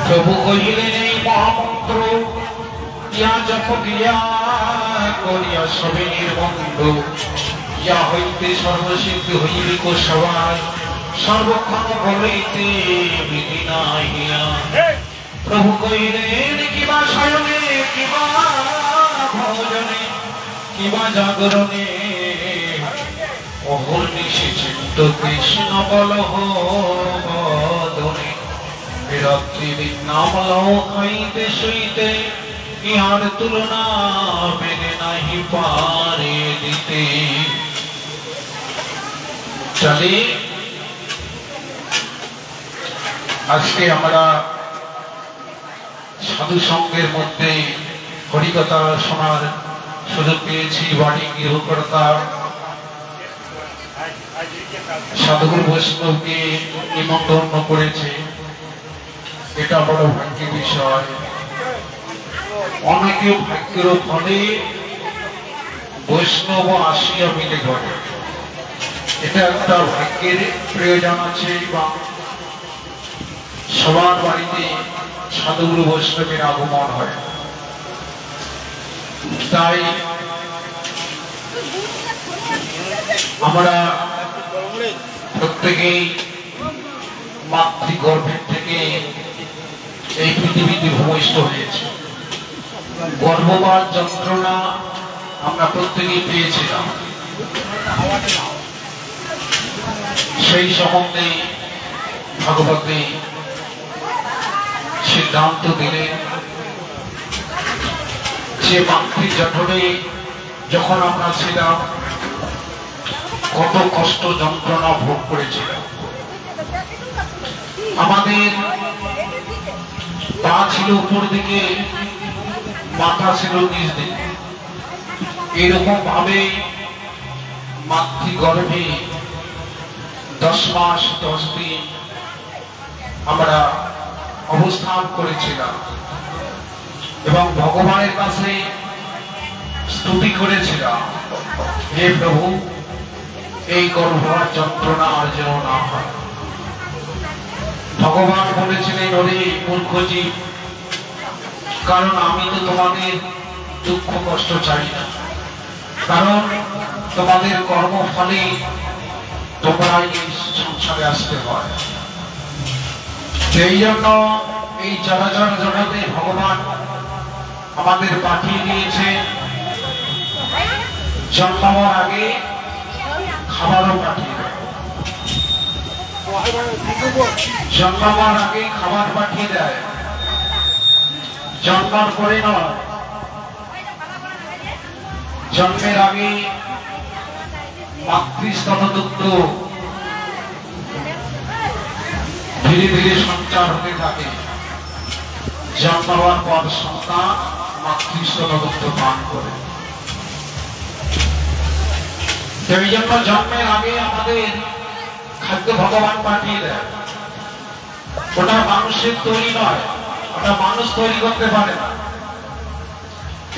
প্রভু কহিলেন এই মহামন্ত্র ইয়া জপ গিয়া করিয়া সবে নির্বন্ধ ইয়া হইতে সর্বসিদ্ধি হইলিক সবাই সর্বক্ষণ বলিতে বিধি নাহিয়া। প্রভু কহিলেন কিবা শয়নে কিবা ভোজনে কিবা জাগরণে অহর্নিশি চিত্ত কৃষ্ণ বলহ বদনে রাত্রি দিন নাম লও খাইতে শুইতে ইহার তুলনা মেনে নাহি পারে দিতে। চলে আজকে আমরা সাধু সঙ্গের মধ্যে হরিকথা শোনার সুযোগ পেয়েছি। বাড়ি গৃহকর্তা সাধুগুরু বৈষ্ণবকে নিমন্ত্রণ করেছে, এটা বড় ভাগ্যের বিষয়। অনেকে ভাগ্যের ফলে বৈষ্ণব আসিয়া মিলে ঘটে, এটা একটা ভাগ্যের প্রয়োজন আছে। বা সবার বাড়িতে সাধুগুরু বৈষ্ণবের আগমন হয়, তাই আমরা প্রত্যেকেই মাতৃগর্ভের থেকে এই পৃথিবীতে ভূমিষ্ঠ হয়েছে। গর্ভপাত যন্ত্রণা আমরা প্রত্যেকেই পেয়েছিলাম, সেই সম্বন্ধে ভাগবতে সিদ্ধান্ত দিলেন যে মাতৃ জঠরে যখন আমরা ছিলাম কত কষ্ট যন্ত্রণা ভোগ করেছিলাম। আমাদের পা ছিল উপর দিকে, মাথা ছিল নিচ দিকে, এরকম ভাবে মাতৃগর্ভে 10 মাস 10 দিন আমরা অবস্থান করেছিলাম এবং ভগবানের কাছে স্তুতি করেছিলাম, হে প্রভু এই গর্ভপাত যন্ত্রণা আর যেন না হয়। ভগবান বলেছিলেন, ওরে মূর্খ জীব, কারণ আমি তো তোমাদের দুঃখ কষ্ট চাই না, কারণ তোমাদের কর্মফলে তোমরা এই সংসারে আসতে হয়। সেই জন্য এই চরাচর জগতে ভগবান আমাদের পাঠিয়ে দিয়েছে জন্মাবার আগে খাবারও পাঠিয়ে দেয়, জন্মাবার আগে খাবার পাঠিয়ে দেয়, জন্মার পরে নয়। জন্মের আগে মাতৃস্তনদুগ্ধ ধীরে ধীরে সঞ্চার হতে থাকে, জন্মাবার পর সন্তান মাতৃস্তনদুগ্ধ পান করে। সেই জন্য জন্মের আগে আমাদের খাদ্য ভগবান পাঠিয়ে দেয়। ওটা মানুষের তৈরি নয়, ওটা মানুষ তৈরি করতে পারে না।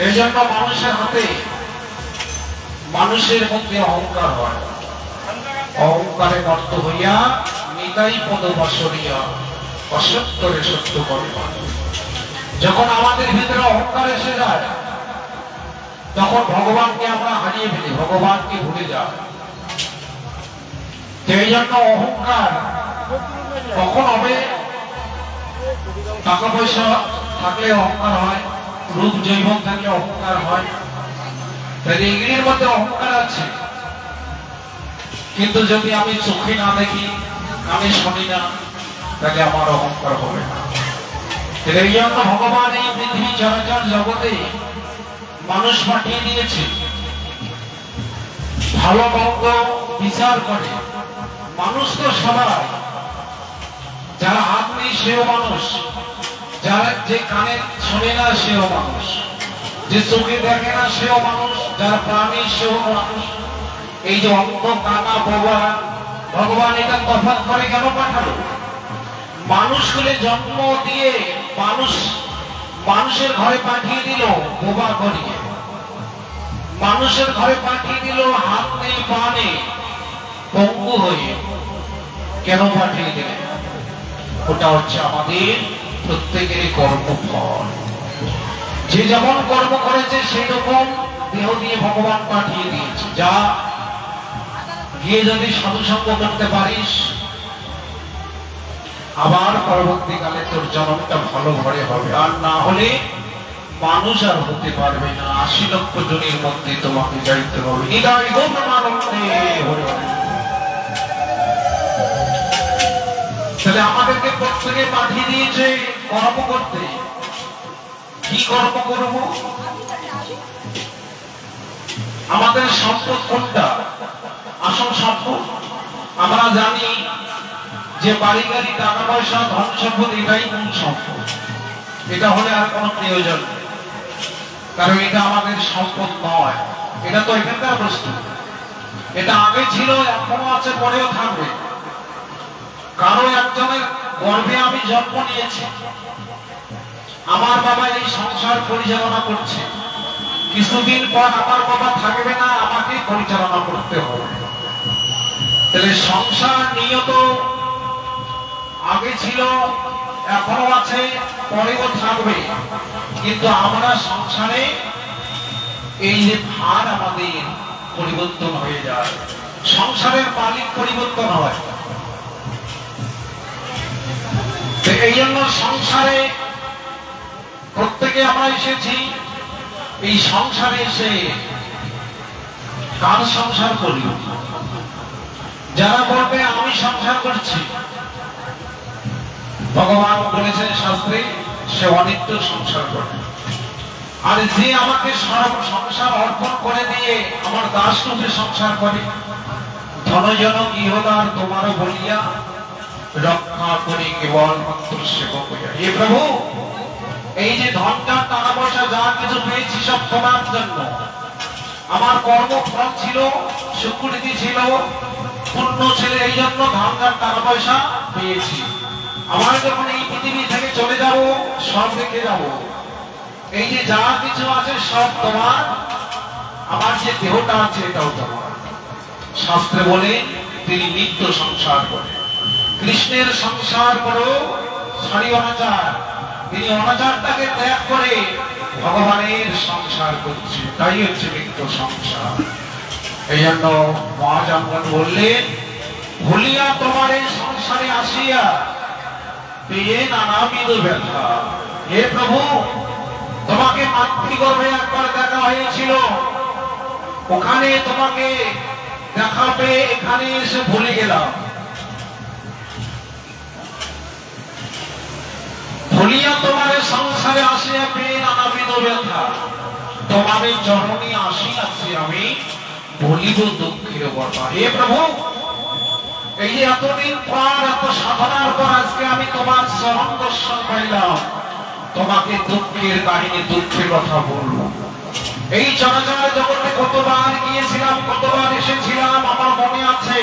এই জন্য মানুষের হাতে মানুষের মধ্যে অহংকার হয়, অহংকারে নষ্ট হইয়া নিতাই পদ বসরিয়া অসত্যরে সত্য করে। যখন আমাদের ভিতরে অহংকার এসে যায় তখন ভগবানকে আমরা হারিয়ে ফেলি, ভগবানকে ভুলে যায়। সেই জন্য অহংকার কখন হবে? টাকা পয়সা থাকলে অহংকার হয়, রূপ জৈবন থাকলে অহংকার হয়, তাহলে এগুলির মধ্যে অহংকার আছে। কিন্তু যদি আমি চোখে না দেখি, কানে শুনি না, তাহলে আমার অহংকার হবে না। এই জন্য ভগবান এই পৃথিবী চরাচর জগতে মানুষ পাঠিয়ে দিয়েছে ভালো মন্দ বিচার করে। মানুষ তো সবাই, যারা হাত নেই সেও মানুষ, যারা যে কানে শোনে না সেও মানুষ, যে চোখে দেখে না সেও মানুষ, যারা প্রাণী সেও মানুষ। এই যে অন্ধ কানা বোবা, ভগবান এটা তফাৎ করে কেন পাঠালো? মানুষগুলো জন্ম দিয়ে মানুষের ঘরে পাঠিয়ে দিল বোবা করিয়ে, মানুষের ঘরে পাঠিয়ে দিল হাত নেই পা নেই পঙ্গু হয়ে। কেন পাঠিয়ে দিলেন? ওটা হচ্ছে আমাদের প্রত্যেকেরই কর্মফল। যে যেমন কর্ম করেছে সেই রকম দেহ দিয়ে ভগবান পাঠিয়ে দিয়েছে। যা গিয়ে যদি সাধুসঙ্গ করতে পারিস, আবার পরবর্তীকালে তোর জন্মটা ভালো ঘরে হবে। আর না হলে মানুষ আর হতে পারবে না। ৮০ লক্ষ জনের মধ্যে তোমাকে যাইতে হবে। তাহলে আমাদেরকে প্রত্যেকে পাঠিয়ে দিয়েছে কর্ম করতে। কি কর্ম করব? আমাদের সম্পদ কোনটা? আসল সম্পদ আমরা জানি যে বাড়ি গাড়ি, টাকা পয়সা, ধন সম্পদ, এটাই মূল সম্পদ। এটা হলে আর কোনো প্রয়োজন নেই, কারণ এটা আমাদের সম্পদ নয়। এটা তো এখানকার বস্তু। এটা আগে ছিল, এখনো আছে, পরেও থাকবে। কারো একজনের গর্ভে আমি জন্ম নিয়েছি, আমার বাবা এই সংসার পরিচালনা করছে। কিছুদিন পর আমার বাবা থাকবে না, আমাকে পরিচালনা করতে হবে। তাহলে সংসার নিয়ত আগে ছিল, এখনো আছে, পরেও থাকবে। কিন্তু আমরা সংসারে এই যে ভার আমাদের পরিবর্তন হয়ে যায়, সংসারের মালিক পরিবর্তন হয়। এই জন্য সংসারে প্রত্যেকে আমরা এসেছি। এই সংসারে এসে কার সংসার করি? যারা বলবে আমি সংসার করছি, ভগবান বলেছেন শাস্ত্রে, সে অনিত্য সংসার করে। আর যে আমাকে সংসার অর্পণ করে দিয়ে আমার দাস রূপে সংসার করে, ধনজন গৃহদার তোমারও বলিয়া রক্ষা করি কেবল মাত্র সেবক হইয়া। হে প্রভু, এই যে ধনটা, টাকা পয়সা যা কিছু পেয়েছি সব তোমার জন্য। আমার কর্মফল ছিল, স্বীকৃতি ছিল, পুণ্য ছিল, এই জন্য ধনটার টাকা পয়সা পেয়েছি। আমার যখন এই পৃথিবী থেকে চলে যাব, সব রেখে যাব। এই যে যা কিছু আছে সব তোমার। আমার যে দেহটা আছে এটাও তোমার। শাস্ত্রে বলে তিনি নিত্য সংসার করে। কৃষ্ণের সংসার করো সারি অনাচার। তিনি অনাচারটাকে ত্যাগ করে ভগবানের সংসার করছে, তাই হচ্ছে নিত্য সংসার। এই জন্য মহাজনগণ বললেন, ভুলিয়া তোমার এই সংসারে আসিয়া পেয়ে নানাবিধ ব্যথা। হে প্রভু, তোমাকে মাতৃগর্ভে একবার দেখা হয়েছিল, ওখানে তোমাকে দেখা পেয়ে এখানে এসে ভুলে গেলাম। ভুলিয়া তোমার সংসারে আসিয়া পেয়ে নানাবিধ ব্যথা। তোমার চরণে আসিয়াছি আমি, বলিব দুঃখের কথা। হে প্রভু, এই যে এতদিন পর, এত সাধনার পর আজকে আমি তোমার চরণ দর্শন পাইলাম, তোমাকে দুঃখের কাহিনী, দুঃখের কথা বলবো। এই চরাচর জগতে কতবার গিয়েছিলাম, কতবার এসেছিলাম, আমার মনে আছে।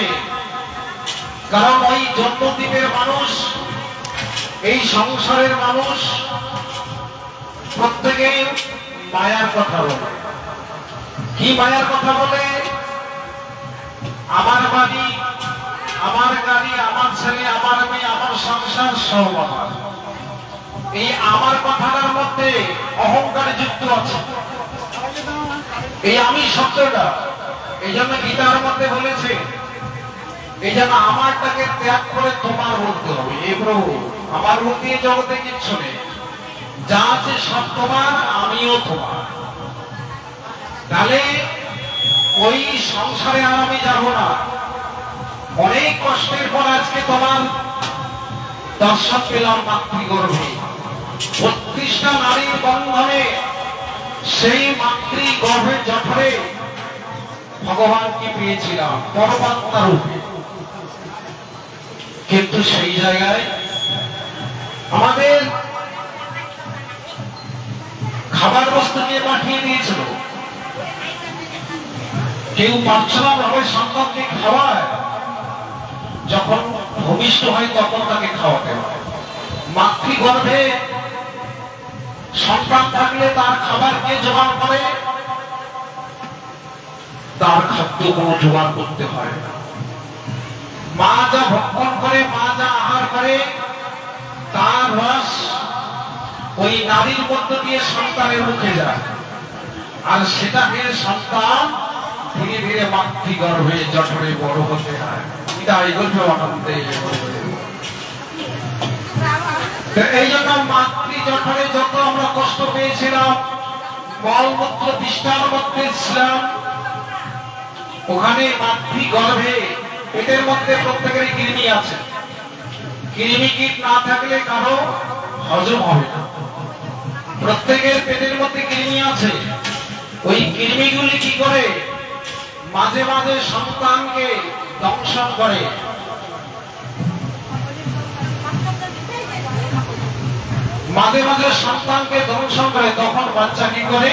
কারণ ওই জন্মদ্বীপের মানুষ, এই সংসারের মানুষ প্রত্যেকে মায়ার কথা বলে। কি মায়ার কথা বলে? আমার বাড়ি, আমার গাড়ি, আমার ছেলে, আমার মেয়ে, আমার সংসার সব আমার। এই আমার কথাটার মধ্যে অহংকার যুক্ত আছে, এই আমি শব্দটা। এই জন্য গীতার মধ্যে বলেছে, এই জন্য আমারটাকে ত্যাগ করে তোমার বলতে হবে। এ প্রভু, আমার বলতে জগতে কিচ্ছু নেই, যা আছে সব তোমার, আমিও তোমার। তাহলে ওই সংসারে আর আমি যাব না। অনেক কষ্টের পর আজকে তোমার দর্শন পেলাম মাতৃগর্ভে। ৩২টা নারীর বন্ধনে সেই মাতৃগর্ভের জঠরে ভগবানকে পেয়েছিলাম পরমাত্মা রূপে। কিন্তু সেই জায়গায় আমাদের খাবার বস্তু নিয়ে পাঠিয়ে দিয়েছিল। কেউ পাঠশালা ভাবে সন্তানকে খাওয়ায়, যখন ভূমিষ্ঠ হয় তখন তাকে খাওয়াতে হয়। মাতৃগর্ভে সন্তান থাকলে তার খাবার কে জোগাড় করে? তার খাদ্য কোনো জোগাড় করতে হয় না। মা যা ভক্ষণ করে, মা যা আহার করে, তার রস ওই নারীর মধ্য দিয়ে সন্তানের মুখে যায়, আর সেটাকে সন্তান ধীরে ধীরে মাতৃগর্ভে জঠরে বড় হতে হয়। এই জন্য মাতৃ জঠরে যত আমরা কষ্ট পেয়েছিলাম, মলমূত্র বিষ্ঠার মধ্যে ছিলাম, ওখানে মাতৃগর্ভে পেটের মধ্যে প্রত্যেকের কৃমি আছে। কৃমি কীট না থাকলে কারো হজম হবে না। প্রত্যেকের পেটের মধ্যে কৃমি আছে। ওই কৃমিগুলি কি করে মাঝে মাঝে সন্তানকে দংশন করে। মাঝে মাঝে সন্তানকে দংশন করে, তখন বাচ্চা কি করে?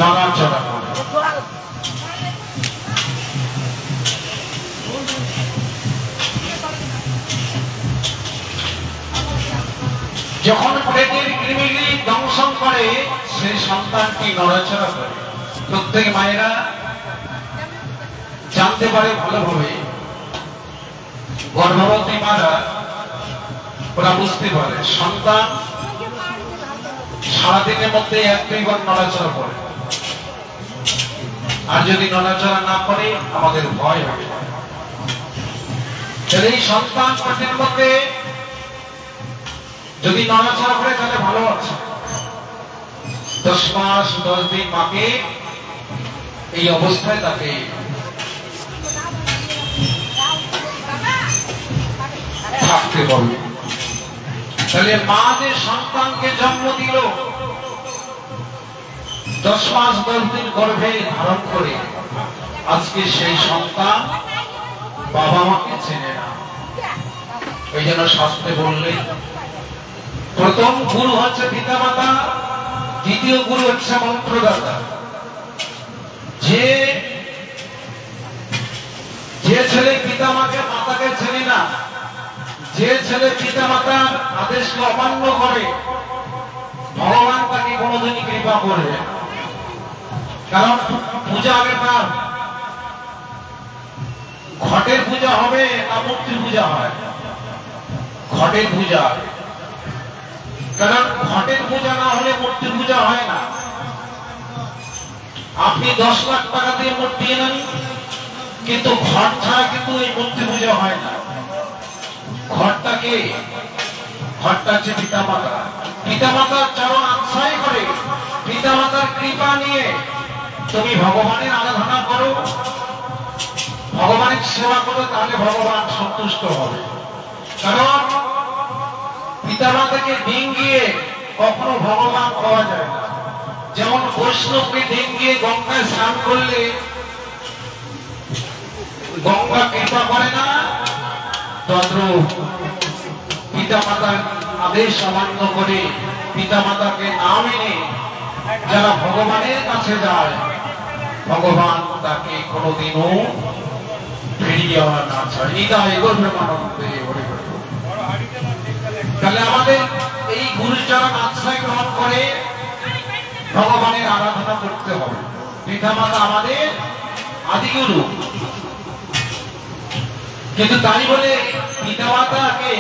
নড়াচড়া করে। যখন পেটের কৃমিগুলি দংশন করে, সেই সন্তানটি নড়াচড়া করে। প্রত্যেক মায়েরা জানতে পারে ভালোভাবে, গর্ভবতী মারা ওরা বুঝতে পারে সন্তান সারাদিনের মধ্যে 1-2 বার নড়াচড়া করে। আর যদি নড়াচড়া না করে আমাদের ভয় হবে। এই সন্তান পেটের মধ্যে যদি নড়াচড়া করে তাহলে ভালো আছে। 10 মাস 10 দিন মাকে এই অবস্থায় তাকে থাকতে হবে। তাহলে মা যে সন্তানকে জন্ম দিল, 10 মাস 10 দিন গর্ভে ধারণ করে, আজকে সেই সন্তান বাবা মাকে চেনে না। ওই জন্য শাস্ত্রে বললে প্রথম গুরু হচ্ছে পিতা মাতা, দ্বিতীয় গুরু হচ্ছে মন্ত্রদাতা। যে ছেলে পিতা মাতাকে চেনে না, যে ছেলে পিতা মাতার আদেশকে অমান্য করে, ভগবান তাকে কোনোদিনই কৃপা করবে। কারণ পূজা আগে তার ঘটের পূজা হবে না মূর্তি পূজা হয়? ঘটের পূজা। কারণ ঘটের পূজা না হলে মূর্তি পূজা হয় না। আপনি 10 লাখ টাকা দিয়ে মূর্তি এনেন, কিন্তু ঘট ছাড়া কিন্তু এই মূর্তি পূজা হয় না। ঘটটাকে ঘটটা হচ্ছে পিতা মাতা। পিতা মাতার চরণ আশ্রয় করে, পিতা মাতার কৃপা নিয়ে তুমি ভগবানের আরাধনা করো, ভগবানের সেবা করো, তাহলে ভগবান সন্তুষ্ট হবে। কারণ পিতা মাতাকে ডিঙ্গিয়ে কখনো ভগবান পাওয়া যায় না। যেমন বৈষ্ণবকে ডিঙ্গিয়ে গঙ্গায় স্নান করলে গঙ্গা কৃপা করে না, তদ্রূপ পিতা মাতার আদেশ অমান্য করে, পিতা মাতাকে না মেনে যারা ভগবানের কাছে যায়, ভগবান তাকে কোনোদিনও ফিরিয়ে আনা না চায়। নিতাই গৌর প্রেমানন্দে হরি হরি। তাহলে আমাদের এই গুরুচরণ আশ্রয় গ্রহণ করে ভগবানের আরাধনা করতে হবে। পিতা মাতা আমাদের আদিগুরু, কিন্তু তাই বলে পিতা মাতাকে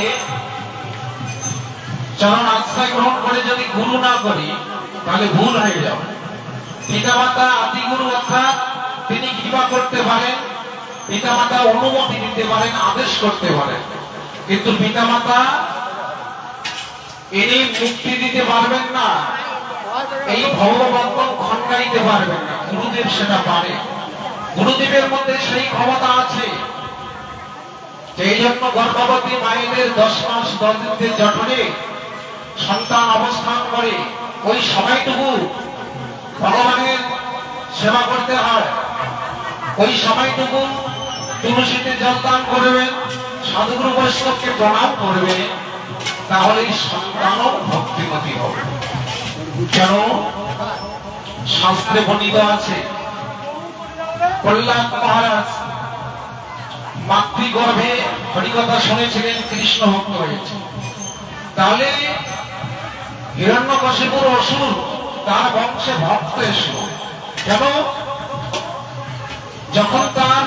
চরণ আশ্রয় গ্রহণ করে যদি গুরু না করি তাহলে ভুল হয়ে যাবে। পিতা মাতা আদিগুরু, অর্থাৎ তিনি কৃপা করতে পারেন, পিতা মাতা অনুমতি দিতে পারেন, আদেশ করতে পারেন, কিন্তু পিতা মাতা ইনি মুক্তি দিতে পারবেন না, এই ভগবন্ধন খণ্ডাইতে পারবেন না। গুরুদেব সেটা পারে, গুরুদেবের মধ্যে সেই ক্ষমতা আছে। সেই জন্য গর্ভবতী মায়েদের 10 মাস 10 দিনের জঠরে সন্তান অবস্থান করে, ওই সময়টুকু ভগবানের সেবা করতে হয়। ওই সময়টুকু তুলসীতে জলদান করবেন, সাধুগুরু বৈষ্ণবকে প্রণাম করবে, তাহলে সন্তানও ভক্তিমতী হবে। কেন? শাস্ত্রে বর্ণিত আছে প্রহ্লাদ মহারাজ মাতৃগর্ভে হরিকথা শুনেছিলেন, কৃষ্ণ ভক্ত হয়েছে। তাহলে হিরণ্যকশিপুর অসুর, তার বংশে ভক্ত এসো। কেন? যখন তার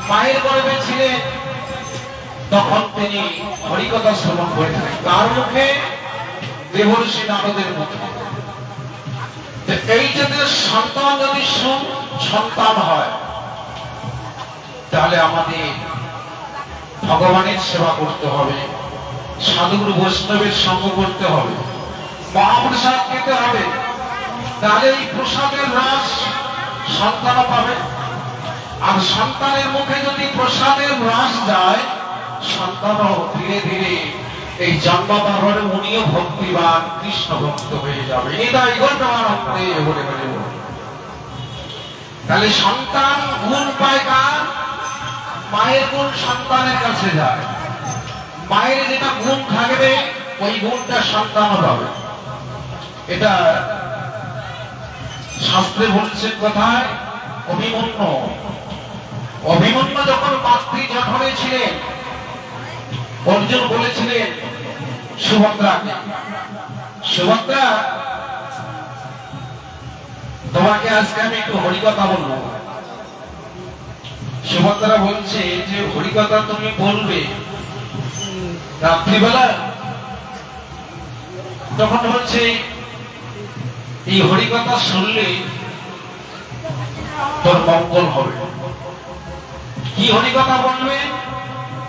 মায়ের গর্ভে ছিলেন তখন তিনি হরিকথা শ্রবণ করে থাকেন। তার মুখে? দেবর্ষি নারদের মুখে। এই যদি সন্তান যদি সন্তান হয়, তাহলে আমাদের ভগবানের সেবা করতে হবে, সাধুগুরু বৈষ্ণবের সঙ্গ করতে হবে, মহাপ্রসাদ খেতে হবে, তাহলে এই প্রসাদের রস সন্তানও পাবে। আর সন্তানের মুখে যদি প্রসাদের রস যায়, সন্তানও ধীরে ধীরে এই জন্মবার হলে উনিও ভক্তিবান কৃষ্ণ ভক্ত হয়ে যাবে। তাহলে সন্তান গুণ পায় কার? মায়ের গুণ সন্তানের কাছে যায়। মায়ের যেটা গুণ থাকবে ওই গুণটা সন্তানও পাবে। এটা শাস্ত্রে বলছেন কথায়, অভিমন্যু যখন মাতৃ জঠরে ছিলেন, অর্জুন বলেছিলেন সুভদ্রাকে, সুভদ্রা তোমাকে আজকে আমি একটু হরিকথা বলবো। সুভদ্রা বলছে যে হরিকথা তুমি বলবে রাত্রিবেলা? তখন বলছে এই হরিকথা শুনলে তোর মঙ্গল হবে। কি হরিকথা বলবে?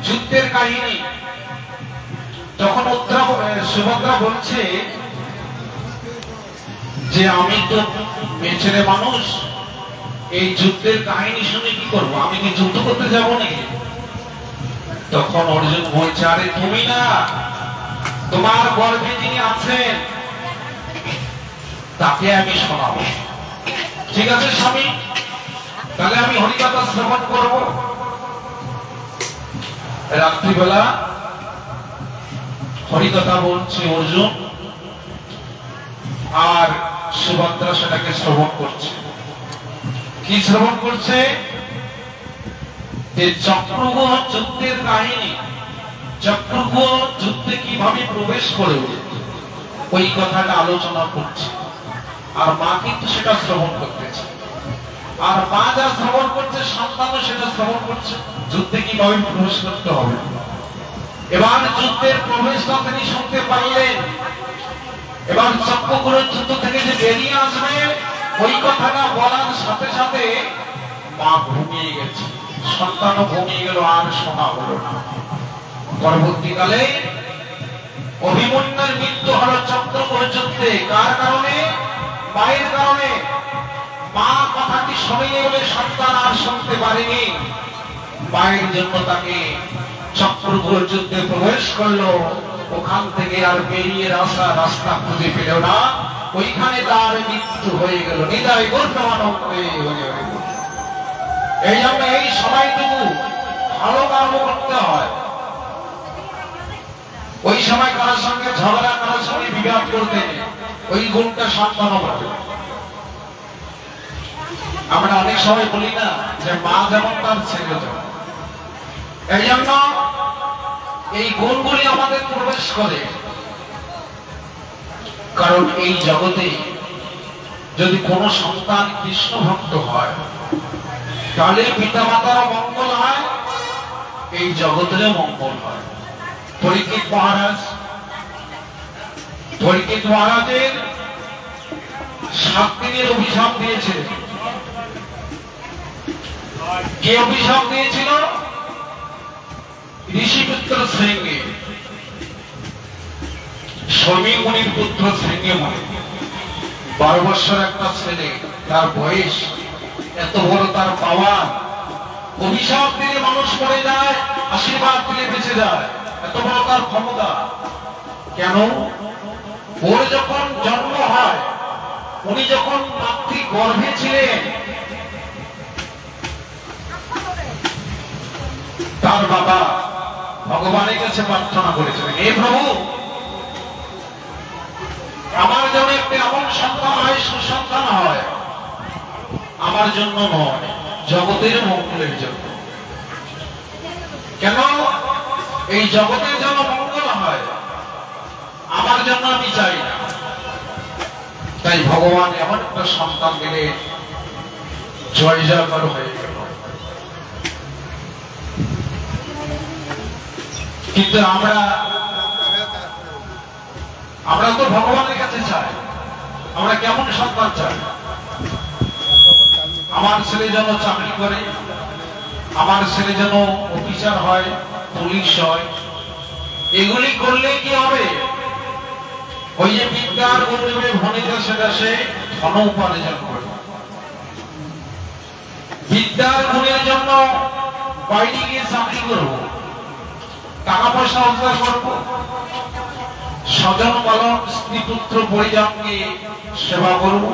যুদ্ধের কাহিনী। তখন সুভদ্রা বলছে যে আমি তো মেছেরে মানুষ, এই যুদ্ধের কাহিনী শুনে কি করবো? আমি কি যুদ্ধ করতে যাবো নাকি? তখন অর্জুন বলছে আরে তুমি না, তোমার গর্ভে যিনি আছেন তাকে আমি শোনাবো। ঠিক আছে স্বামী, তাহলে আমি হরিকথা শ্রবণ করব। রাত্রিবেলা হরিকথা বলছে অর্জুন, আর সুভদ্রা সেটাকে শ্রবণ করছে। কি শ্রবণ করছে? যে চক্রব্যূহ যুদ্ধের কাহিনী, চক্রব্যূহ যুদ্ধে কিভাবে প্রবেশ করে ওই কথাটা আলোচনা করছে। আর মা কিন্তু সেটা শ্রবণ করতেছে। আর মা যা শ্রবণ করছে, সন্তানও সেটা শ্রবণ করছে, যুদ্ধে কিভাবে প্রবেশ করতে হবে। এবার যুদ্ধের প্রবেশটা তিনি শুনতে পাইলেন। এবার চক্রব্যূহ যুদ্ধ থেকে যে বেরিয়ে আসবে, ওই কথাটা বলার সাথে সাথে মা ঘুমিয়ে গেছে, সন্তানও ঘুমিয়ে গেল, আর শোনা হলো না। পরবর্তীকালে অভিমন্যুর মৃত্যু হলো চক্রব্যূহ যুদ্ধে। কার কারণে? মায়ের কারণে। মা কথাটি শুনে বলে সন্তান আর শুনতে পারেনি। মায়ের জন্য তাকে চক্রব্যূহ যুদ্ধে প্রবেশ করলো। ওখান থেকে আর বেরিয়ে আসার রাস্তা খুঁজে পেল না, ওইখানে তার মৃত্যু হয়ে গেল। নিদায় গৌরমানন্দ। এই জন্য এই সময়টুকু ভালো কর্ম করতে হয়। ওই সময় কারোর সঙ্গে ঝগড়া, কারোর সঙ্গে বিবাদ করতে নেই, ওই গুণটা সন্তান হবে। আমরা অনেক সময় বলি না যে মা যেমন তার ছেলে যেমন। এই জন্য এই গুণগুলি আমাদের প্রবেশ করে। কারণ এই জগতে যদি কোন সন্তান কৃষ্ণ ভক্ত হয়, তাহলে পিতা মাতারও মঙ্গল হয়, এই জগতেরও মঙ্গল হয়। পরীক্ষিত মহারাজের 7 দিনের অভিশাপ দিয়েছে। কে অভিশাপ দিয়েছিল? ঋষিপুত্র শৃঙ্গে, শমী মুনির পুত্র শৃঙ্গে মুনি। 12 বছর একটা ছেলে, তার বয়স, এত বড় তার পাওয়ার। অভিশাপ দিলে মানুষ মরে যায়, আশীর্বাদ দিলে বেঁচে যায়, এত বড় তার ক্ষমতা। কেন? ওর যখন জন্ম হয়, উনি যখন মাতৃ গর্ভে ছিলেন, তার বাবা ভগবানের কাছে প্রার্থনা করেছিলেন, হে প্রভু, আমার জন্য একটা এমন সন্তান হয়, সুসন্তান হয়, আমার জন্য নয়, জগতের মঙ্গলের জন্য। কেন? এই জগতের জন্য মঙ্গল হয়, আমার জন্য আমি চাই না। তাই ভগবান এমন একটা সন্তান দিলে জয় জয়কার হয়ে গেল। কিন্তু আমরা তো ভগবানের কাছে চাই। আমরা কেমন সন্তান চাই? আমার ছেলে যেন চাকরি করে, আমার ছেলে যেন অফিসার হয়, পুলিশ হয়। এগুলি করলে কি হবে? ওই যে বিদ্যার গরিবে ভনিতা সেটা সে ধন উপার্জন করবে। বিদ্যার গুণের জন্য বাইরে গিয়ে চাকরি করবো, টাকা পয়সা রোজগার করবো, স্বজন পালন, স্ত্রী পুত্র পরিজনকে সেবা করব,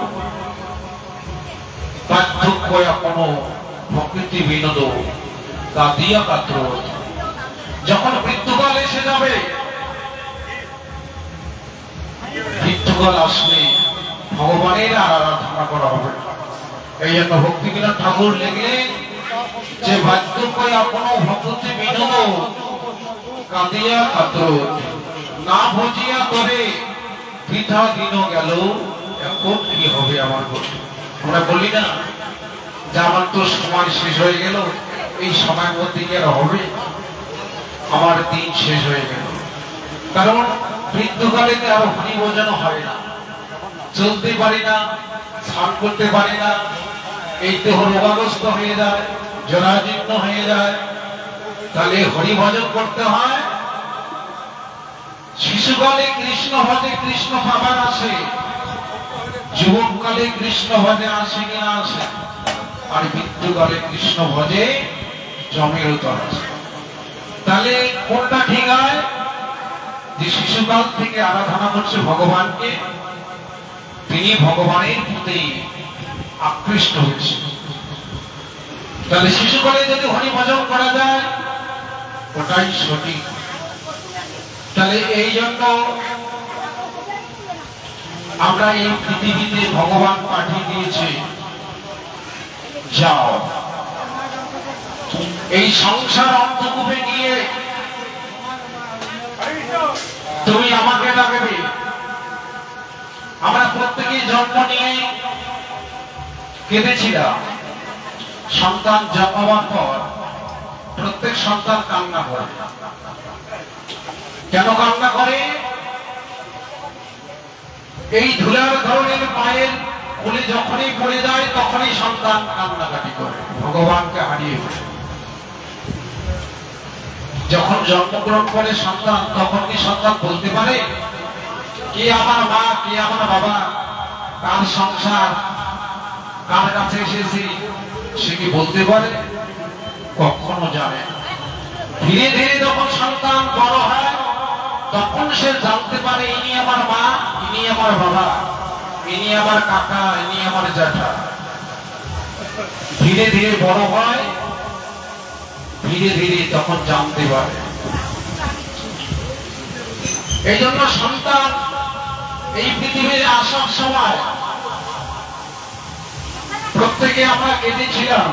বার্ধক্য কোনো প্রকৃতি বিনোদ তা দিয়া কাত্র। যখন মৃত্যুকাল এসে যাবে, মৃত্যুকাল আসলে ভগবানের আরাধনা করা হবে। এই জন্য ভক্তিবিনোদ ঠাকুর লিখলেন যে বার্ধক্য কোনো ভক্তি বিনোদ কাঁদিয়া কাতর, না ভজিয়া করে বৃথা দিন গেল, এখন কি হবে আমার করতে? আমরা বলি না যে আমার তো সময় শেষ হয়ে গেল, এই সময়ের মধ্যে কি আর হবে? আমার দিন শেষ হয়ে গেল। কারণ মৃত্যুকালে আরো হরি ভোজন হয় না, চলতে পারি না, স্নান করতে পারি না, এই দেহ রোগাগ্রস্ত হয়ে যায়, জরাজীর্ণ হয়ে যায়। তাহলে হরি ভজন করতে হয়। শিশুকালে কৃষ্ণ ভজে কৃষ্ণ পাবার আসে, যুবককালে কৃষ্ণ ভজে আসে কিনা আসে, আর মৃত্যুকালে কৃষ্ণ ভজে জমের উত্তর আসে। তাহলে কোনটা ঠিক হয়? যে শিশুকাল থেকে আরাধনা করছে ভগবানকে, তিনি ভগবানের প্রতি আকৃষ্ট হয়েছে। তাহলে শিশুকালে যদি হরি ভজন করা যায়, ওটাই সঠিক। তাহলে এই জন্য আমরা এই পৃথিবীতে ভগবান পাঠিয়ে দিয়েছে, যাও এই সংসার অন্তকূপে গিয়ে তুমি আমাকে ডাকবে। আমরা প্রত্যেকে জন্ম নিয়ে কেঁদেছিলাম। সন্তান জন্মাবার পর প্রত্যেক সন্তান কান্না করে। কেন কান্না করে? এই ধুলার ধরনের মায়ের কোলে যখনই পড়ে যায় তখনই সন্তান কান্নাকাটি করে, ভগবানকে হারিয়ে ফেলে। যখন জন্মগ্রহণ করে সন্তান, তখন কি সন্তান বলতে পারে কে আমার মা, কে আমার বাবা, কার সংসার, কার কাছে এসেছি? সে কি বলতে পারে? কখনো জানে না। ধীরে ধীরে যখন সন্তান বড় হয়, তখন সে জানতে পারে ইনি আমার মা, ইনি আমার বাবা, ইনি আমার কাকা, ইনি আমার জ্যাঠা। ধীরে ধীরে বড় হয়, ধীরে ধীরে তখন জানতে পারে। এই জন্য সন্তান এই পৃথিবীতে আসার সময় প্রত্যেকে আমরা কেঁদেছিলাম,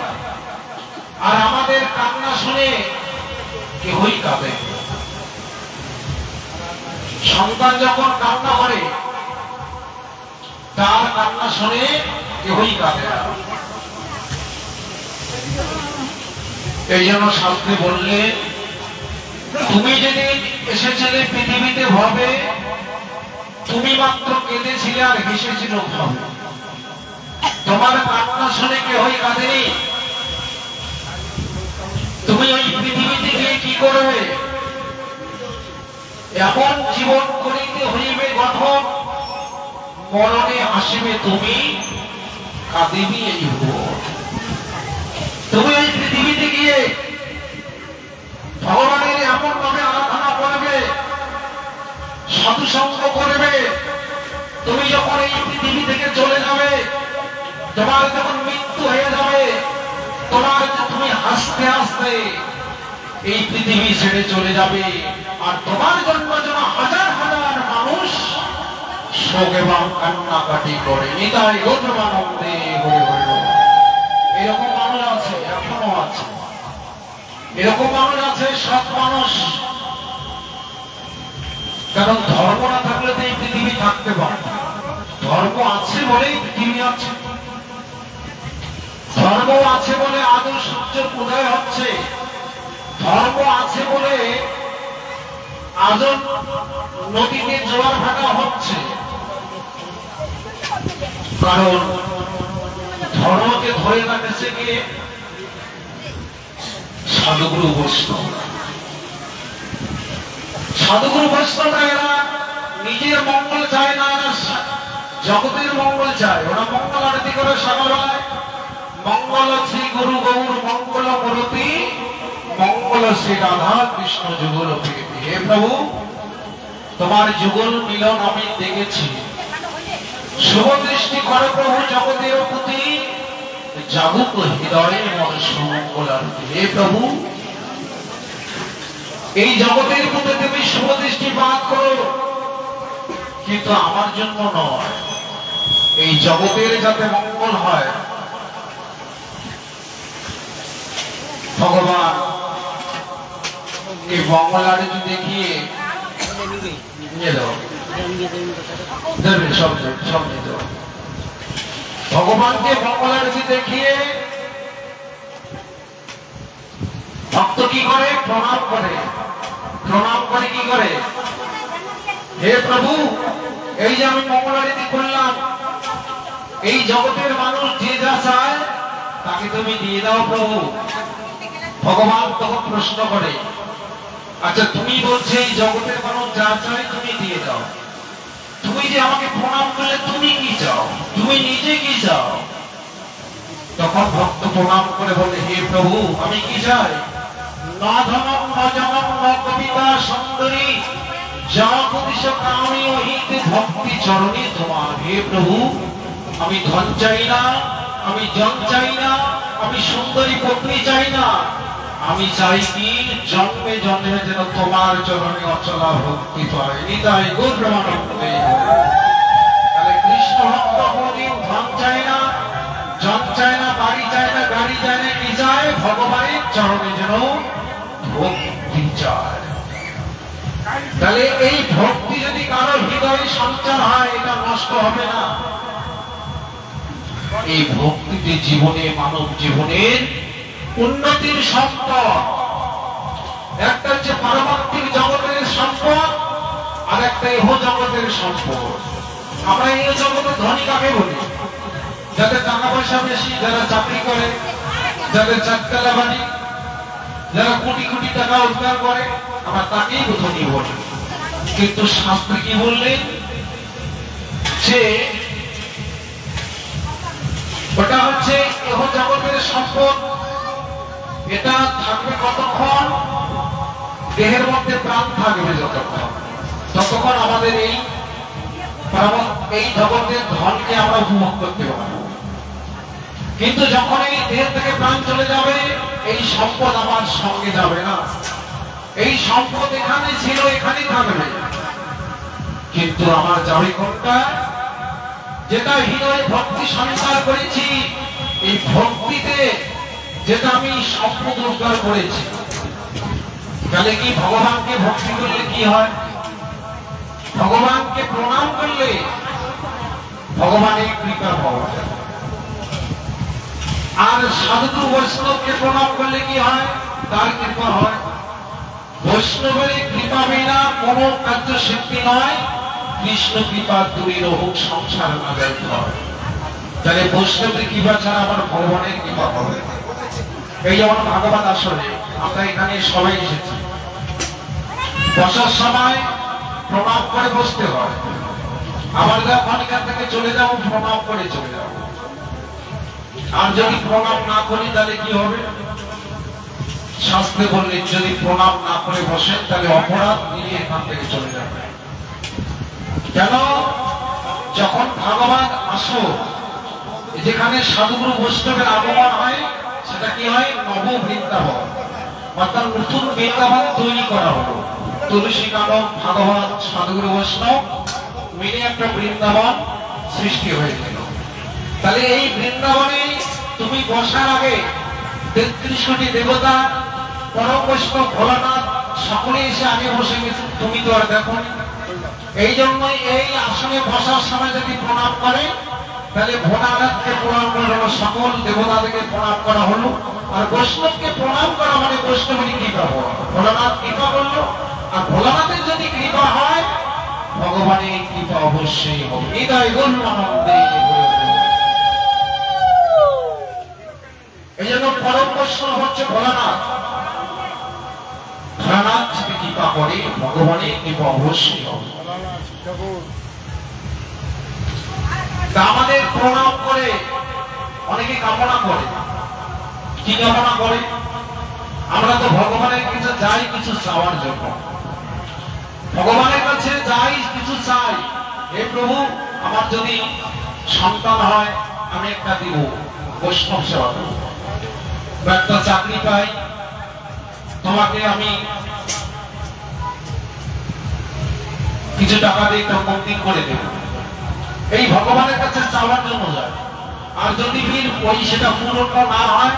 আর আমাদের কান্না শুনে কেউই কাঁদে। সন্তান যখন কান্না করে, তার কান্না শুনে কেউই কাঁদে না। এই জন্য শাস্ত্রে বললে, তুমি যেদিন এসেছিলে পৃথিবীতে ভাবে তুমি মাত্র কেঁদেছিলে আর হেসেছিল ভাবে, তোমার কান্না শুনে কেউই কাঁদেনি। তুমি ওই পৃথিবীতে গিয়ে কি করবে? এমন জীবন করিতে হইবে গঠন, মরণে আসিবে তুমি, কাঁদিবি এই ভুবন। তুমি এই পৃথিবীতে গিয়ে ভগবানের এমন ভাবে আরাধনা করবে, সাধুসঙ্গ করবে। তুমি যখন এই পৃথিবী থেকে চলে যাবে, তোমার যখন মৃত্যু হয়ে যাবে, তোমার তুমি হাসতে হাসতে এই পৃথিবী ছেড়ে চলে যাবে, আর তোমার জন্য যেন হাজার হাজার মানুষ শোক এবং কান্নাকাটি করে। নিতাই গৌরবানন্দে হরি হরি। এরকম মানুষ আছে, এখনো আছে। এরকম মানুষ আছে, সৎ মানুষ। কারণ ধর্ম না থাকলে তো এই পৃথিবী থাকতে পারে। ধর্ম আছে বলেই পৃথিবী আছে। ধর্ম আছে বলে আদৌ সূর্য উদয় হচ্ছে। ধর্ম আছে বলে আজও নদীতে জোয়ার ভাটা হচ্ছে, কারণ ধর্মকে ধরে রাখছে গিয়ে সাধুগুরু বৈষ্ণব। সাধুগুরু বৈষ্ণবরা এরা নিজের মঙ্গল চায় না, জগতের মঙ্গল চায়। ওরা মঙ্গল আরতি করে সকালবেলায়, মঙ্গল শ্রী গুরু গৌর মঙ্গল মূরতি, মঙ্গল শ্রী রাধা কৃষ্ণ যুগল প্রীতি। হে প্রভু, তোমার যুগল মিলন আমি দেখেছি, শুভ দৃষ্টি করো প্রভু জগতের প্রতি, জাগুক হৃদয়ে মন সুমঙ্গল আরতি। হে প্রভু, এই জগতের প্রতি তুমি শুভ দৃষ্টিপাত করো, কিন্তু আমার জন্য নয়, এই জগতের যাতে মঙ্গল হয়। ভগবান এই মঙ্গল আরতি দেখিয়ে ভগবানকে মঙ্গল আরতি দেখিয়ে ভক্ত কি করে? প্রণাম করে। প্রণাম করে কি করে? হে প্রভু, এই যে আমি মঙ্গল আরতি করলাম, এই জগতের মানুষ যে যা চায় তাকে তুমি দিয়ে দাও প্রভু। ভগবান তখন প্রশ্ন করে, আচ্ছা তুমি বলছো এই জগতের মানুষ যা চায় তুমি দিয়ে দাও, তুমি যে আমাকে প্রণাম করলে তুমি কি চাও? তুমি নিজে কি চাও? তখন ভক্ত প্রণাম করে বলে, হে প্রভু, আমি কি চাই? না ধনম না জনম না কবিতা সুন্দরী, জগদীশ কামি অহিতে ভক্তি চরণে তোমার। হে প্রভু, আমি ধন চাই না, আমি জন চাই না, আমি সুন্দরী পত্নী চাই না, আমি চাই কি জন্মে জন্মে যেন তোমার চরণে অচলা ভক্তি পায়। নিতাই গৌর প্রেমানন্দে। তাহলে কৃষ্ণ ভক্ত কোনদিন ধন চায় না, জন চায় না, বাড়ি চায় না, গাড়ি চায় না, কি চায়? ভগবানের চরণে যেন ভক্তি চায়। তাহলে এই ভক্তি যদি কারো হৃদয়ে সঞ্চার হয়, এটা নষ্ট হবে না। এই ভক্তিতে জীবনে, মানব জীবনের উন্নতির সম্পদ। একটা হচ্ছে পারমার্থিক জগতের সম্পদ, আর একটা ইহ জগতের সম্পদ। আমরা এই জগতের ধনী কাকে বলি? যাদের টাকা পয়সা বেশি, যারা চাকরি করে, যাদের চারতলা বাড়ি, যারা কোটি কোটি টাকা রোজগার করে, আমরা তাকেই ধনী বলি। কিন্তু শাস্ত্রে কি বললেন? যে ওটা হচ্ছে ইহ জগতের সম্পদ। এটা থাকবে কতক্ষণ? দেহের মধ্যে প্রাণ থাকবে যতক্ষণ, ততক্ষণ আমাদের এই জগতের ধনকে আমরা উপভোগ করতে পারবো। কিন্তু যখন এই দেহ থেকে প্রাণ চলে যাবে, এই সম্পদ আমার সঙ্গে যাবে না। এই সম্পদ এখানে ছিল, এখানেই থাকবে, কিন্তু আমার যাবে কোনটা? যেটা হৃদয়ে ভক্তি সঞ্চার করেছি, এই ভক্তিতে যেটা আমি সম্পদ রোজগার করেছি। তাহলে কি ভগবানকে ভক্তি করলে কি হয়? ভগবানকে প্রণাম করলে ভগবানের কৃপা পাওয়া যায়। আর সাধু বৈষ্ণবকে প্রণাম করলে কি হয়? তার কৃপা হয়। বৈষ্ণবের কৃপা বিনা কোন কার্য সিদ্ধি নয়। কৃষ্ণ কৃপা দূরের হোক, সংসার না যায় হয়। তাহলে বৈষ্ণবের কৃপা ছাড়া আমার ভগবানের কৃপা হবে। এই যেমন ভাগবত আসরে আমরা এখানে সবাই এসেছি, বসার সময় প্রণাম করে বসতে হয়। আবার যখন এখান থেকে চলে যাবো, প্রণাম করে চলে যাবো। আর যদি প্রণাম না করি তাহলে কি হবে? শাস্ত্রে বললেন, যদি প্রণাম না করে বসেন তাহলে অপরাধ নিয়ে এখান থেকে চলে যাবে। কেন? যখন ভাগবত আসো, যেখানে সাধুগুরু বৈষ্ণবের আগমন হয়, সেটা কি হয়? নব বৃন্দাবন, অর্থাৎ নতুন বৃন্দাবন তৈরি করা হলো। তুলসী কানন, ভাগবত, সাধুগুরু বৈষ্ণব মিলে একটা বৃন্দাবন সৃষ্টি হয়ে গেল। তাহলে এই বৃন্দাবনে তুমি বসার আগে ৩৩ কোটি দেবতা, পরম বৈষ্ণব, ভোলানাথ সকলে এসে আগে বসে গেছে, তুমি তো আর দেখো। এই জন্যই এই আসনে বসার সময় যদি প্রণাম করে, তাহলে ভোলানাথকে প্রণাম করা হলো, সকল দেবতাদেরকে প্রণাম করা হলো। আর বৈষ্ণবকে প্রণাম করা মানে বৈষ্ণবের কৃপা হওয়া। ভোলানাথ কৃপা করলো, আর ভোলানাথের যদি ভগবানের কৃপা অবশ্যই হবে। হৃদয় গৌরানন্দে। এই জন্য পরম বৈষ্ণব হচ্ছে ভোলানাথ। ভোলানাথ যদি কৃপা করে ভগবানের কৃপা অবশ্যই হবে। তা আমাদের প্রণাম করে অনেকে কামনা করে। কি কামনা করে? আমরা তো ভগবানের কাছে যাই কিছু চাওয়ার জন্য, ভগবানের কাছে যাই কিছু চাই। হে প্রভু, আমার যদি সন্তান হয় আমি একটা দিব, বৈষ্ণব সেবা করব, বা একটা চাকরি পাই তোমাকে আমি কিছু টাকা দিয়ে একটা মন্দির করে দেব। এই ভগবানের কাছে চাওয়ার জন্য যায়। আর যদি ওই সেটা পূরণ না হয়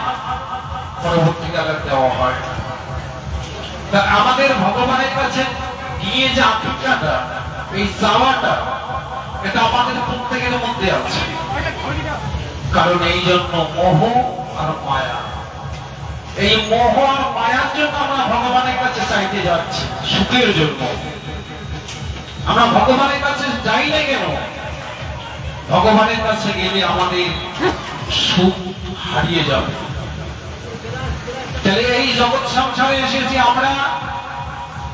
পরবর্তীকালে দেওয়া হয়। তা আমাদের ভগবানের কাছে গিয়ে যে আকাঙ্ক্ষাটা, এই চাওয়াটা, এটা আমাদের প্রত্যেকের মধ্যে আছে। কারণ এই জন্য মোহ আর মায়া, এই মোহ আর মায়ার জন্য আমরা ভগবানের কাছে চাইতে যাচ্ছি, সুখের জন্য। আমরা ভগবানের কাছে যাই না কেন? ভগবানের কাছে গেলে আমাদের সুখ হারিয়ে যাবে। তাহলে এই জগৎ সংসারে এসেছি আমরা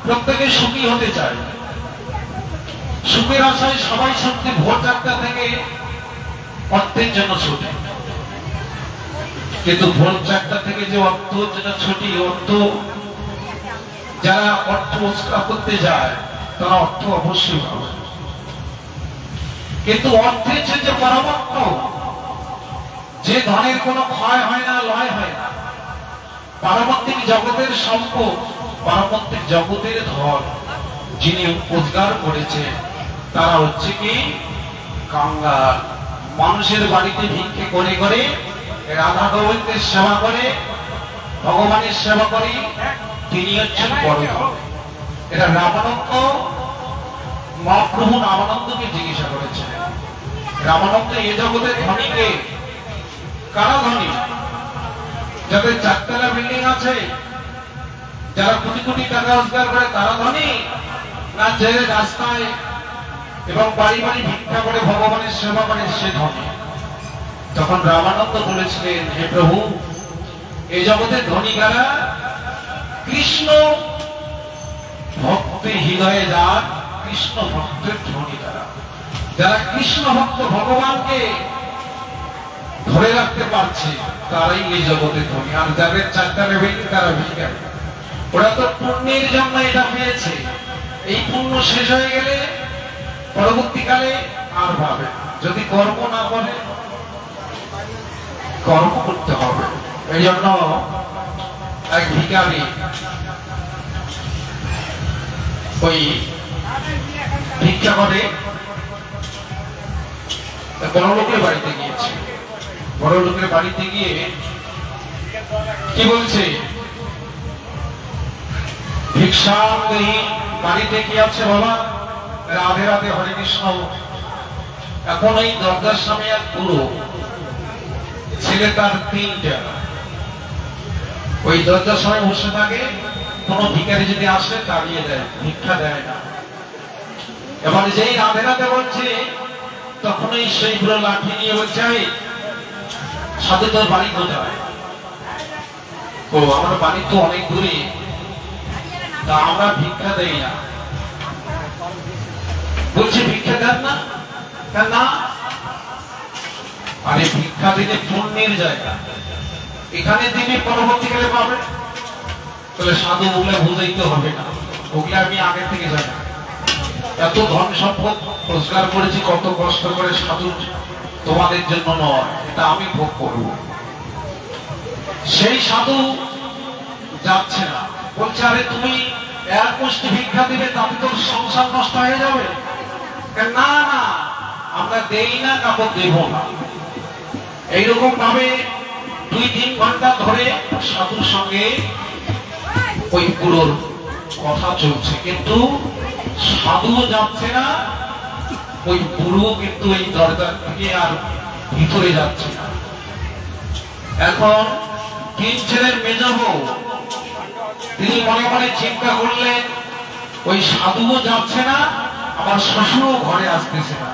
প্রত্যেকে সুখী হতে চাই। সুখের আশায় সবাই সত্যি ভোর 4টা থেকে অর্থের জন্য ছুটে, কিন্তু ভোর 4টা থেকে যে অর্থ যেটা ছুটি, অর্থ যারা অর্থ রোজগার করতে যায় তারা অর্থ অবশ্যই পাবে, কিন্তু অর্থের যে পরমাত্ম, যে ধনের কোনো ক্ষয় হয় না, লয় হয় না, পারমাত্মিক জগতের সম্পদ, পারমাত্মিক জগতের ধন যিনি রোজগার করেছে তারা হচ্ছে কি কাঙ্গাল। মানুষের বাড়িতে ভিক্ষে করে করে, রাধা গোবিন্দের সেবা করে, ভগবানের সেবা করে, তিনি হচ্ছেন বড়। এটা রামানন্দ, মহাপ্রভু রামানন্দকে জিজ্ঞাসা করেছিলেন, রামানন্দ এ জগতের ধনীকে, কারা ধনী? যাদের 4তলা বিল্ডিং আছে, যারা কোটি কোটি টাকা রোজগার করে তারা ধনী, না যে রাস্তায় এবং বাড়ি বাড়ি ভিক্ষা করে ভগবানের সেবা করে সে ধনী? তখন রামানন্দ বলেছিলেন, হে প্রভু, এই জগতের ধনী কারা? কৃষ্ণ ভক্তি হৃদয়ে যার, কৃষ্ণ ভক্তের ধনী কারা? যারা কৃষ্ণ ভক্ত, ভগবানকে ধরে রাখতে পারছে তারাই এই জগতে ধনী। আর যাদের 4তলা বিল্ডিং তারা ভিখারি। ওরা তো পুণ্যের জন্য এটা পেয়েছে, এই পুণ্য শেষ হয়ে গেলে পরবর্তীকালে আর পাবে। যদি কর্ম না করে, কর্ম করতে হবে। এই জন্য এক ভিখারি ওই ভিক্ষা করে বড় লোকের বাড়িতে গিয়েছে। বড় লোকের বাড়িতে গিয়ে কি বলছে, ভিক্ষা দেই, বাড়িতে কি আছে বাবা? রাধে রাধে, হরে কৃষ্ণ। এখন এই দরজার সামনে এক বুড়ো ছেলে, তার 3টা, ওই দরজার সামনে বসে থাকে। কোন ভিখারি যদি আসে দাঁড়িয়ে দেয়, ভিক্ষা দেয় না। এবার যেই রাধে রাধে বলছে তখনই সেই বুড়ো লাঠি নিয়ে বলছে, সাধু তোর বাড়ি কোথায়? ও আমার বাড়ি তো অনেক দূরে, তা আমরা ভিক্ষা দেই না। বলছে ভিক্ষা দেন না? না, আরে ভিক্ষা দিলে পুণ্যের জায়গা, এখানে দিনে পরবর্তীকালে পাবে। তাহলে সাধু বলে বুঝাইতে হবে না, ওগুলো আমি আগে থেকে জানি। এত ধন সম্পদ রোজগার করেছি কত কষ্ট করে, সাধু তোমাদের জন্য নয়, এটা আমি ভোগ করব। সেই সাধু যাচ্ছে না, বলছে আরে তুমি এক মুষ্টি ভিক্ষা দিবে তাতে তোর সংসার নষ্ট হয়ে যাবে। না না, আমরা দেই না, কাপড় দেব না। এইরকম ভাবে 2-3 ঘন্টা ধরে সাধুর সঙ্গে ওই বুড়োর কথা চলছে, কিন্তু সাধুও যাচ্ছে না, ওই বুড়ো কিন্তু ওই দরজার থেকে আর ভিতরে যাচ্ছে না। এখন 3 ছেলের মেজ বউ, তিনি মনে মনে চিন্তা করলেন ওই সাধুও যাচ্ছে না, আমার শ্বশুরও ঘরে আসতেছে না,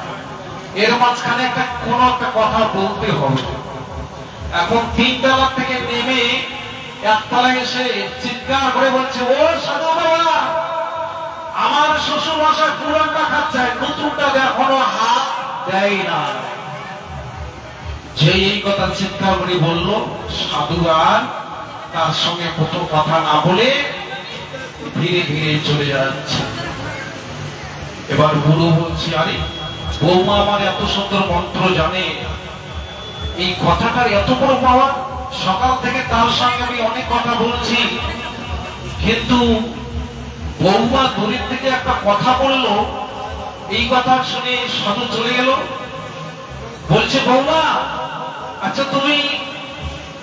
এর মাঝখানে কোনো একটা কথা বলতে হবে। এখন 3 তলা থেকে নেমে 1 তলায় এসে চিৎকার করে বলছে, ও সাধু বাবা, আমার শ্বশুর মশাই পুরানটা খাচ্ছে, নতুনটা এখনো হাত দেয় না। যে এই কথা চিৎকার করে বলল, সাধু আর তার সঙ্গে কত কথা না বলে ধীরে ধীরে চলে যাচ্ছে। এবার বুড়ো বলছি, আরে বৌমা আমার এত সুন্দর মন্ত্র জানে, এই কথাটার এত বড় পাওয়া, সকাল থেকে তার সঙ্গে আমি অনেক কথা বলছি, কিন্তু বৌমা দূরের থেকে একটা কথা বললো, এই কথা শুনে সাধু চলে গেল। বলছে, বৌমা আচ্ছা তুমি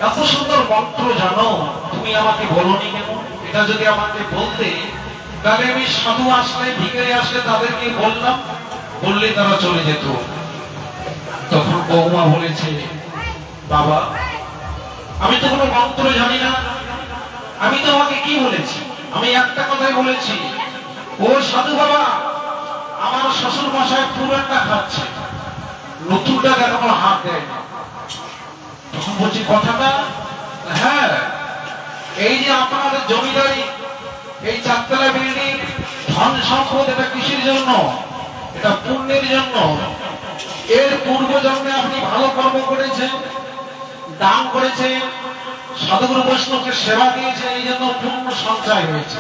এত সুন্দর মন্ত্র জানো, তুমি আমাকে বলোনি কেন? এটা যদি আমাকে বলতে, তাহলে আমি সাধু আসলে ভিখারি আসলে তাদেরকে বললাম, বললে তারা চলে যেত। তখন বৌমা বলেছে, বাবা আমি তো কোনো মন্ত্র জানি না, আমি তোমাকে কি বলেছি? আমি একটা কথাই বলেছি, ও সাধু বাবা, আমার শ্বশুর মশাই পুরানটা খাচ্ছে, নতুনটা এখনো হাত দেয় না। তখন বলছি, কথাটা হ্যাঁ, এই যে আপনাদের জমিদারি, এই 4 তলা বিল্ডিং, ধন সম্পদ, এটা কিসের জন্য? এটা পুণ্যের জন্য। এর পূর্ব জন্মে আপনি ভালো কর্ম করেছেন, দান করেছেন, সাধুগুরু বৈষ্ণবকে সেবা দিয়েছে, এই জন্য পুণ্য সঞ্চয় হয়েছে,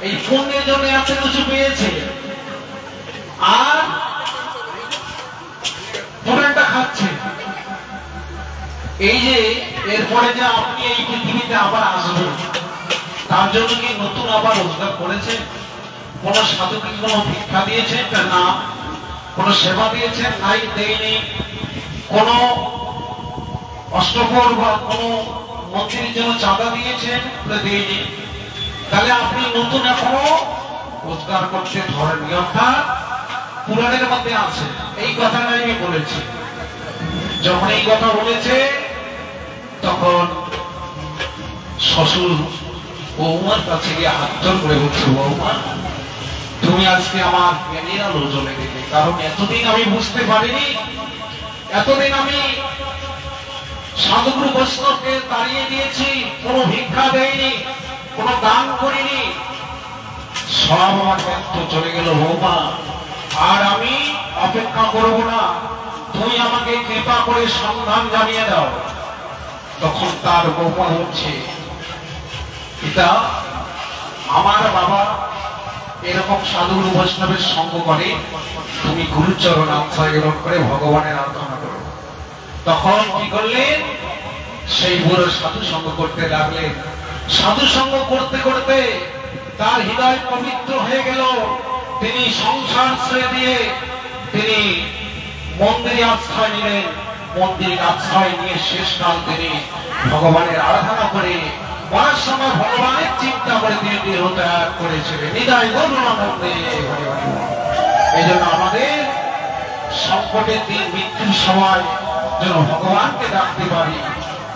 এই পুণ্যের জন্য এত কিছু পেয়েছে, আর পুরানটা খাচ্ছে। এই যে এরপরে যে আপনি এই পৃথিবীতে আবার আসবেন, তার জন্য কি নতুন আবার রোজগার করেছে? কোন সাধু কি কোন ভিক্ষা দিয়েছেন? না। কোন সেবা দিয়েছেন? নাই, দেয়নি। কোন অষ্টপ্রহর বা কোন মন্দিরের জন্য চাঁদা দিয়েছেন? দেয়নি। তাহলে আপনি নতুন এখনো রোজগার করতে ধরেন, অর্থাৎ পুরাণের মধ্যে আছে। এই কথাটা আমি বলেছি। যখন এই কথা বলেছে, তখন শ্বশুর বৌমার কাছে গিয়ে হাত জোর করে বলছে, বৌমা তুমি আজকে আমার জ্ঞানীরা লোজনে দিলে, কারণ এতদিন আমি বুঝতে পারিনি, এতদিন আমি সাধুগুরু বৈষ্ণবকে তাড়িয়ে দিয়েছি, কোনো ভিক্ষা দেয়নি, কোনো দান করিনি, সব আমার ব্যর্থ চলে গেল। বৌমা আর আমি অপেক্ষা করব না, তুমি আমাকে কৃপা করে সন্ধান জানিয়ে দাও। তখন তার বৌমা হচ্ছে, পিতা আমার বাবা এরকম সাধুগুরু বৈষ্ণবের সঙ্গ করে, তুমি গুরুচরণ আশ্রয় গ্রহণ করে ভগবানের আরাধনা করো। তখন কি করলেন? সেই বুড়ো সাধু সঙ্গ করতে লাগলেন। সাধু সঙ্গ করতে করতে তার হৃদয় পবিত্র হয়ে গেল। তিনি সংসার ছেড়ে দিয়ে তিনি মন্দিরে আশ্রয় নিলেন। মন্দিরে আশ্রয় নিয়ে শেষকাল তিনি ভগবানের আরাধনা করে মরার সময় ভগবানের চিন্তা করে তিনি দেহ ত্যাগ করেছিলেন। হৃদয় গৌরানন্দে। এই জন্য আমাদের সংকটের দিন, মৃত্যুর সময় যেন ভগবানকে ডাকতে পারি,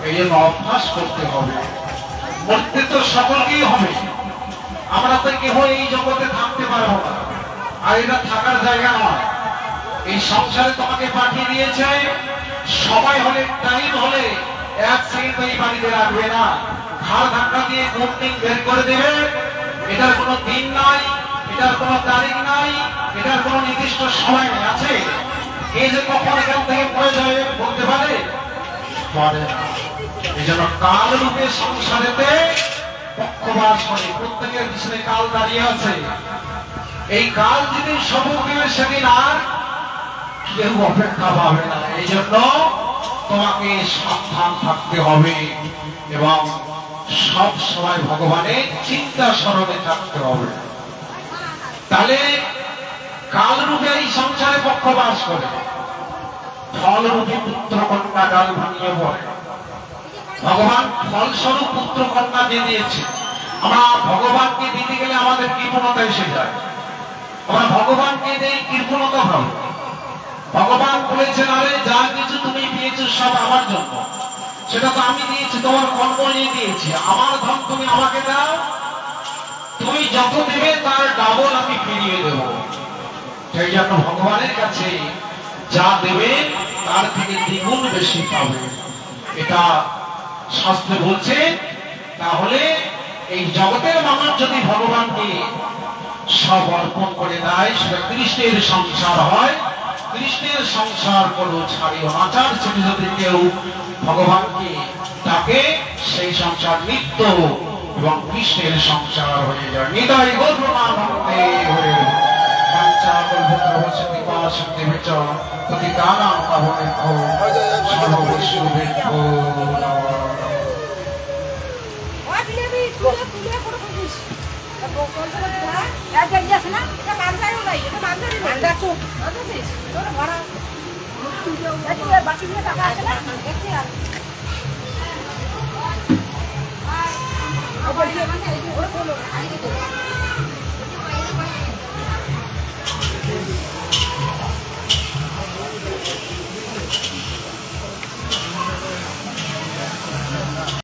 এই জন্য অভ্যাস করতে হবে। মরতে তো সকলকেই হবে, আমরা তো কেউ এই জগতে থাকতে পারবো না, আর এটা থাকার জায়গা নয়। এই সংসারে তোমাকে পাঠিয়ে দিয়েছে, সময় হলে, টাইম হলে 1 সেকেন্ড এই বাড়িতে রাখবে না, ঘাড় ধাক্কা দিয়ে কোনদিন বের করে দেবে। এটার কোনো দিন নাই, এটার কোনো তারিখ নাই, এটার কোনো নির্দিষ্ট সময় নেই। আছে কে যে কখন এখান থেকে পড়ে যাবে বলতে পারে? পারে না। এই জন্য কাল রূপে সংসারেতে পক্ষবাস করে, প্রত্যেকের পিছনে কাল দাঁড়িয়ে আছে। এই কাল যেদিন সবক দেবে, সেদিন আর কেউ অপেক্ষা পাবে না। এই জন্য তোমাকে সাবধান থাকতে হবে এবং সব সময় ভগবানের চিন্তা স্মরণে থাকতে হবে। তাহলে কাল রূপে এই সংসারে পক্ষবাস করে, ফল রূপে পুত্র কন্যা ডাল ভাঙিয়ে পড়ে। ভগবান ফলস্বরূপ পুত্র কন্যা দিয়ে দিয়েছে। আমরা ভগবানকে দিতে গেলে আমাদের কৃপণতা এসে যায়। আমরা ভগবানকে দেই কৃপণতা ভাব। ভগবান বলেছেন, আরে যা কিছু তুমি পেয়েছো সব আমার জন্য, সেটা তো আমি দিয়েছি, তোমার কর্ম নিয়ে দিয়েছি। আমার ধন তুমি আমাকে দাও, তুমি যত দেবে তার ডাবল আমি ফিরিয়ে দেব। সেই জন্য ভগবানের কাছে যা দেবে তার থেকে দ্বিগুণ বেশি পাবে, এটা শাস্ত্রে বলছে। তাহলে এই জগতের মানুষ যদি ভগবানকে সব অর্পণ করে দেয়, সেটা কৃষ্ণের সংসার হয়। কৃষ্ণের সংসার করো ছাড়িও আচার ছেড়ে যদি কেউ ভগবানকে ডাকে, সেই সংসার নিত্য এবং কৃষ্ণের সংসার হয়ে যায়। নিতাই গৌর নামে হরে পঞ্চা কল্পতরুঃ কৃপাসিন্ধে বিচ পতিতানাং পাবনেভ্যো সর্ববৈষ্ণবেভ্যো নমঃ। বাকি